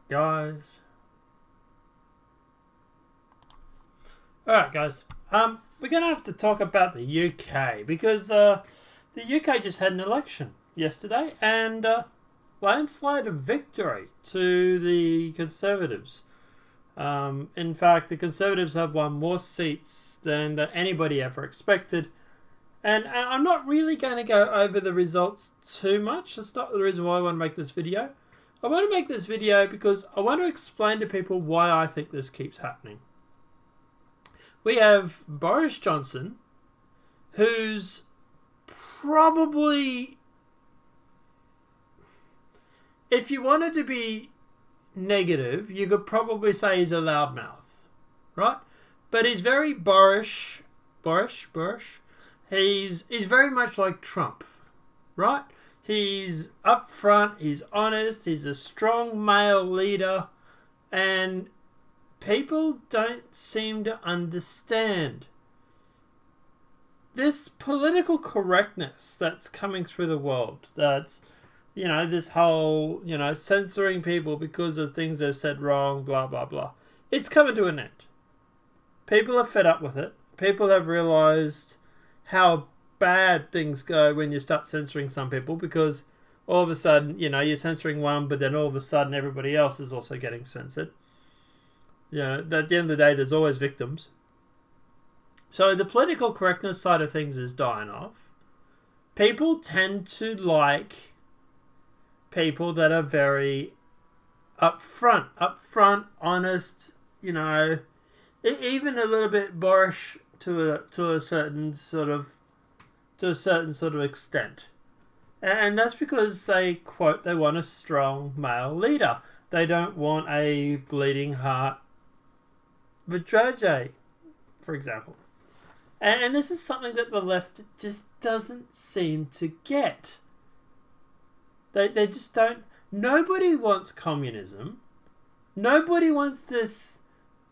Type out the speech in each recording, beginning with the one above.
guys. Alright, guys. We're going to have to talk about the UK because the UK just had an election yesterday and landslide of victory to the Conservatives. In fact, the Conservatives have won more seats than anybody ever expected. And I'm not really going to go over the results too much. That's not the reason why I want to make this video. I want to make this video because I want to explain to people why I think this keeps happening. We have Boris Johnson, who's probably, if you wanted to be negative, you could probably say he's a loudmouth, right? But he's very Boris. He's very much like Trump, right? He's upfront, he's honest, he's a strong male leader, and people don't seem to understand this political correctness that's coming through the world. That's, this whole, censoring people because of things they've said wrong, blah, blah, blah. It's coming to an end. People are fed up with it. People have realized how bad things go when you start censoring some people, because all of a sudden, you're censoring one, but then all of a sudden everybody else is also getting censored. At the end of the day, there's always victims. So the political correctness side of things is dying off. People tend to like people that are very upfront, honest, even a little bit Boris to a certain sort of extent. And that's because they want a strong male leader. They don't want a bleeding heart vajayjay, for example. And this is something that the left just doesn't seem to get. They just don't. Nobody wants communism. Nobody wants this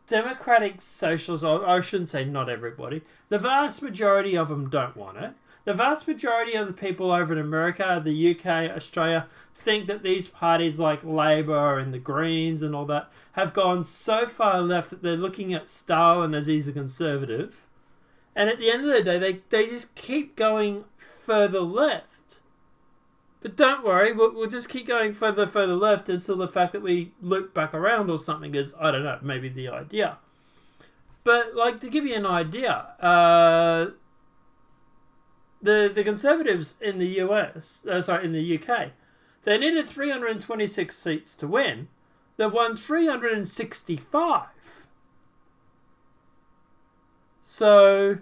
democratic socialism. I shouldn't say not everybody. The vast majority of them don't want it. The vast majority of the people over in America, the UK, Australia, think that these parties like Labour and the Greens and all that have gone so far left that they're looking at Stalin as he's a conservative. And at the end of the day, they just keep going further left. But don't worry, we'll just keep going further left until the fact that we loop back around or something is, I don't know, maybe the idea. But, to give you an idea, the Conservatives in the in the UK, they needed 326 seats to win. They've won 365. So,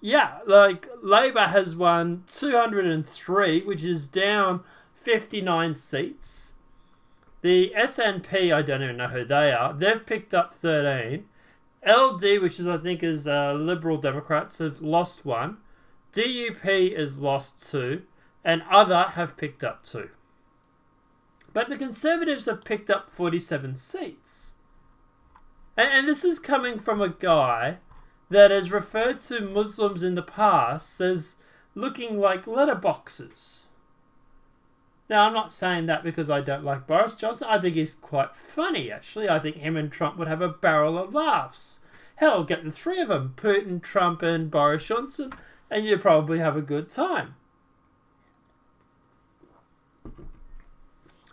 yeah, Labour has won 203, which is down 59 seats. The SNP, I don't even know who they are. They've picked up 13. LD, which is I think is Liberal Democrats, have lost 1. DUP has lost 2, and other have picked up 2. But the Conservatives have picked up 47 seats. And this is coming from a guy that has referred to Muslims in the past as looking like letterboxes. Now, I'm not saying that because I don't like Boris Johnson. I think he's quite funny, actually. I think him and Trump would have a barrel of laughs. Hell, get the three of them, Putin, Trump, and Boris Johnson, and you probably have a good time.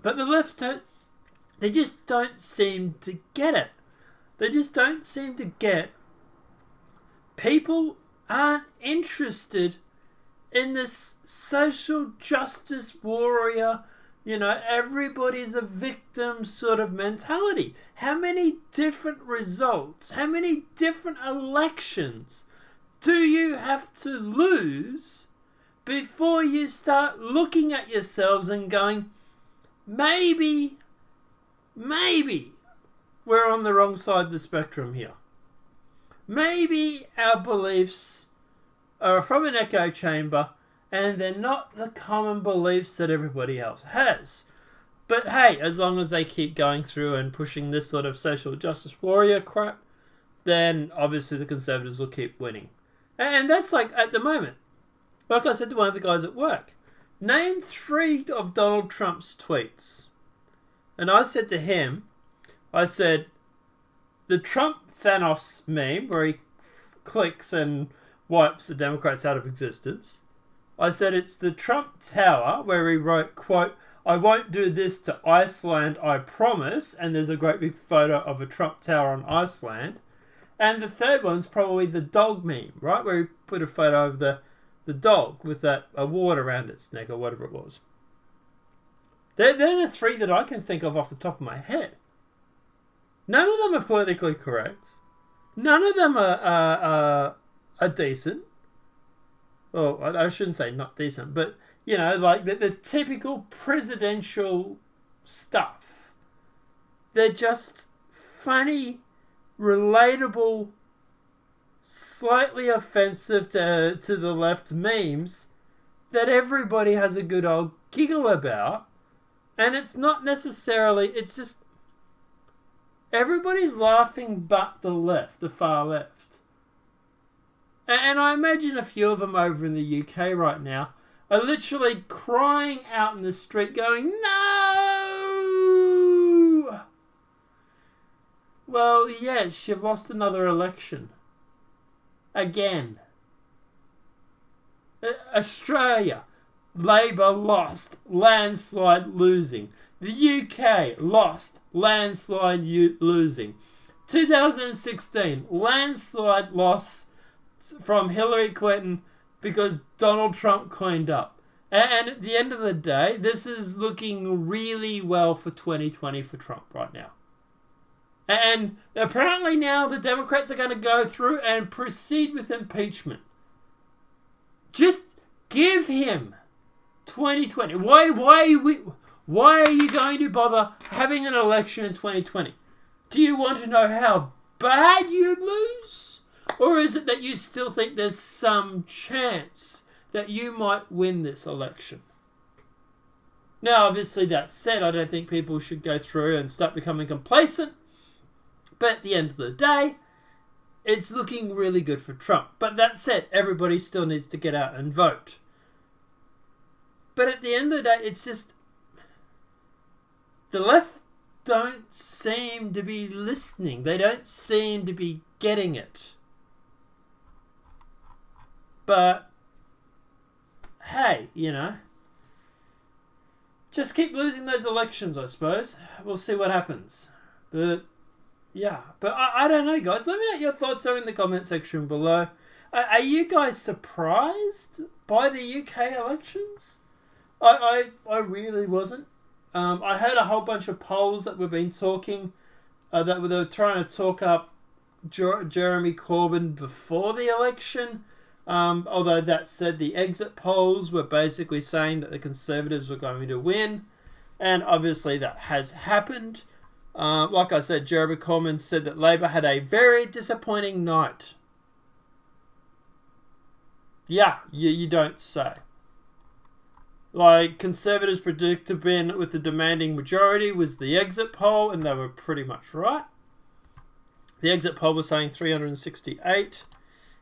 But the left, they just don't seem to get it. They just don't seem to get people aren't interested in this social justice warrior, everybody's a victim sort of mentality. How many different results, how many different elections do you have to lose before you start looking at yourselves and going, maybe we're on the wrong side of the spectrum here. Maybe our beliefs are from an echo chamber and they're not the common beliefs that everybody else has. But hey, as long as they keep going through and pushing this sort of social justice warrior crap, then obviously the Conservatives will keep winning. And that's at the moment. Like I said to one of the guys at work, name 3 of Donald Trump's tweets. And I said to him, I said, the Trump Thanos meme where he clicks and wipes the Democrats out of existence. I said it's the Trump Tower where he wrote, quote, "I won't do this to Iceland, I promise." And there's a great big photo of a Trump Tower on Iceland. And the third one's probably the dog meme, right? Where he put a photo of the dog with that award around its neck or whatever it was. They're the three that I can think of off the top of my head. None of them are politically correct. None of them are decent. Well, I shouldn't say not decent, but, you know, like the typical presidential stuff. They're just funny, relatable, slightly offensive to the left memes that everybody has a good old giggle about. And it's not necessarily, it's just, everybody's laughing but the left, the far left. And I imagine a few of them over in the UK right now are literally crying out in the street going, "No!" Well, yes, you've lost another election. Again. Australia. Labour lost. Landslide losing. The UK lost. Landslide losing. 2016. Landslide loss from Hillary Clinton because Donald Trump cleaned up. And at the end of the day, this is looking really well for 2020 for Trump right now. And apparently now the Democrats are going to go through and proceed with impeachment. Just give him 2020. Why are you going to bother having an election in 2020? Do you want to know how bad you'd lose? Or is it that you still think there's some chance that you might win this election? Now, obviously, that said, I don't think people should go through and start becoming complacent. But at the end of the day, it's looking really good for Trump. But that said, everybody still needs to get out and vote. But at the end of the day, it's just, the left don't seem to be listening. They don't seem to be getting it. But, hey, you know, just keep losing those elections, I suppose. We'll see what happens. But, yeah. But I don't know, guys. Let me know what your thoughts are in the comment section below. Are you guys surprised by the UK elections? I really wasn't. I heard a whole bunch of polls that we've been talking, that they were trying to talk up Jeremy Corbyn before the election. Although that said, the exit polls were basically saying that the Conservatives were going to win. And obviously that has happened. Like I said, Jeremy Corbyn said that Labour had a very disappointing night. Yeah, you don't say. Like, Conservatives predicted to win with the demanding majority was the exit poll, and they were pretty much right. The exit poll was saying 368.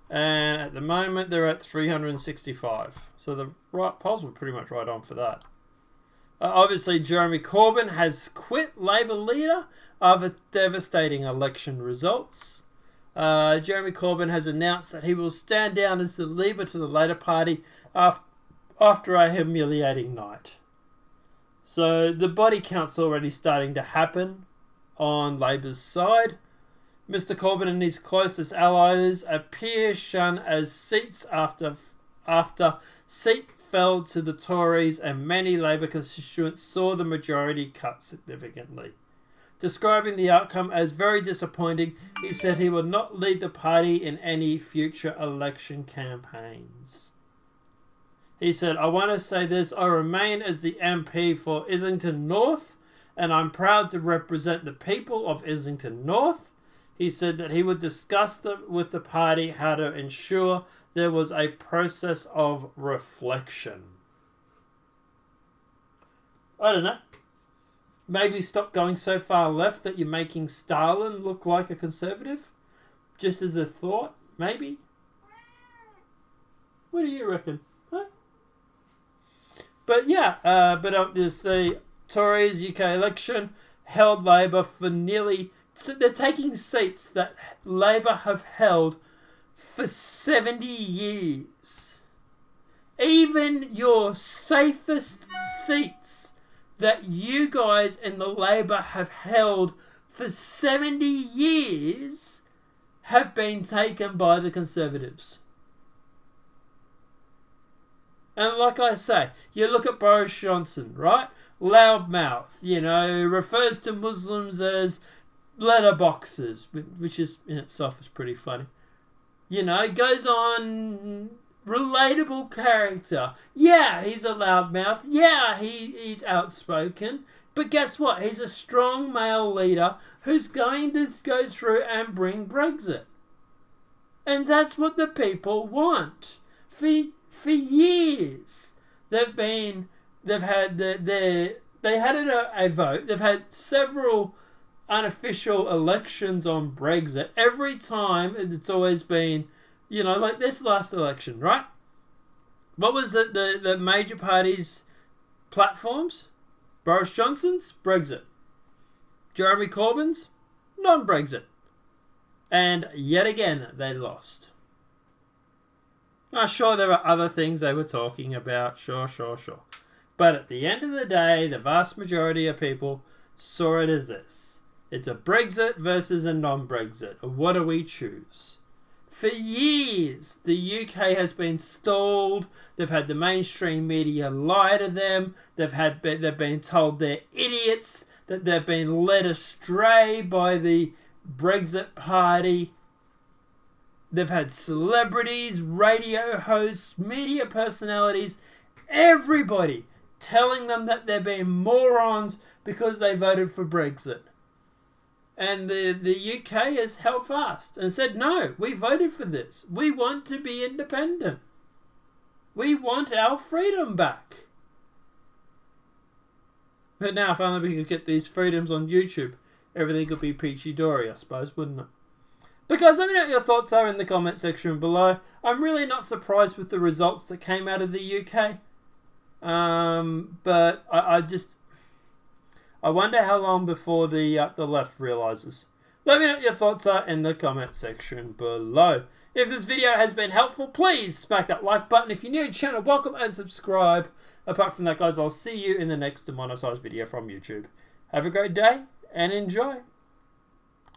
And at the moment, they're at 365. So the right polls were pretty much right on for that. Obviously, Jeremy Corbyn has quit Labour leader after devastating election results. Jeremy Corbyn has announced that he will stand down as the leader to the Labour Party after a humiliating night. So the body count's already starting to happen on Labour's side. Mr. Corbyn and his closest allies appear shunned as seats after seat fell to the Tories, and many Labour constituents saw the majority cut significantly. Describing the outcome as very disappointing, he said he will not lead the party in any future election campaigns. He said, "I want to say this, I remain as the MP for Islington North, and I'm proud to represent the people of Islington North." He said that he would discuss with the party how to ensure there was a process of reflection. I don't know. Maybe stop going so far left that you're making Stalin look like a conservative? Just as a thought, maybe? What do you reckon? Huh? But yeah, but obviously, Tories UK election, held Labor for nearly... So they're taking seats that Labor have held for 70 years. Even your safest seats that you guys in the Labor have held for 70 years have been taken by the Conservatives. And like I say, you look at Boris Johnson, right? Loudmouth, refers to Muslims as letterboxes, which is in itself is pretty funny. Goes on, relatable character. Yeah, he's a loudmouth. Yeah, he's outspoken. But guess what? He's a strong male leader who's going to go through and bring Brexit. And that's what the people want. For years, they had a vote. They've had several unofficial elections on Brexit. Every time, it's always been, like this last election, right? What was the major parties' platforms? Boris Johnson's Brexit. Jeremy Corbyn's non-Brexit. And yet again, they lost. Sure, there were other things they were talking about. Sure. But at the end of the day, the vast majority of people saw it as this. It's a Brexit versus a non-Brexit. What do we choose? For years, the UK has been stalled. They've had the mainstream media lie to them. They've been told they're idiots, that they've been led astray by the Brexit party. They've had celebrities, radio hosts, media personalities, everybody telling them that they're being morons because they voted for Brexit. And the UK has held fast and said, no, we voted for this. We want to be independent. We want our freedom back. But now, if only we could get these freedoms on YouTube, everything could be peachy-dory, I suppose, wouldn't it? Because let me know what your thoughts are in the comment section below. I'm really not surprised with the results that came out of the UK. But I wonder how long before the left realises. Let me know what your thoughts are in the comment section below. If this video has been helpful, please smack that like button. If you're new to the channel, welcome and subscribe. Apart from that, guys, I'll see you in the next demonetised video from YouTube. Have a great day and enjoy.